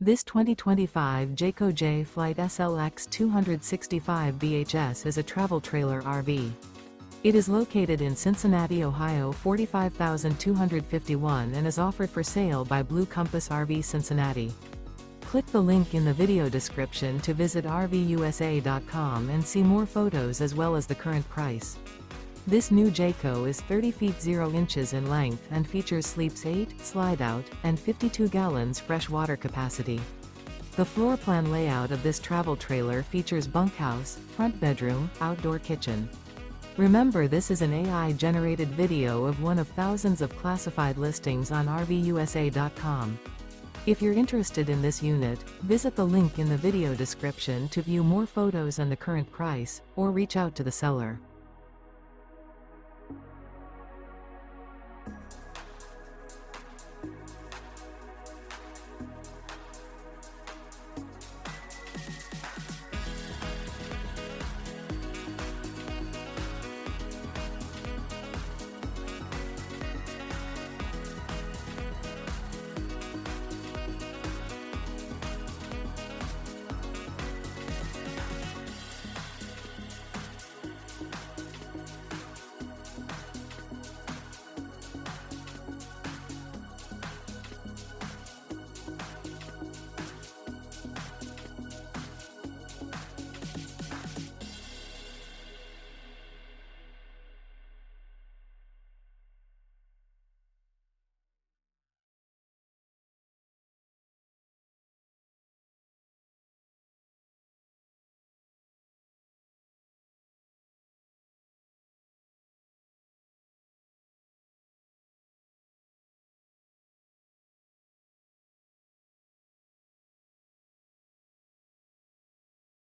This 2025 Jayco Jay Flight SLX 265 BHS is a travel trailer RV. It is located in Cincinnati, Ohio 45251 and is offered for sale by Blue Compass RV Cincinnati. Click the link in the video description to visit RVUSA.com and see more photos as well as the current price. This new Jayco is 30 feet 0 inches in length and features sleeps 8, slide-out, and 52 gallons fresh water capacity. The floor plan layout of this travel trailer features bunkhouse, front bedroom, outdoor kitchen. Remember, this is an AI-generated video of one of thousands of classified listings on RVUSA.com. If you're interested in this unit, visit the link in the video description to view more photos and the current price, or reach out to the seller.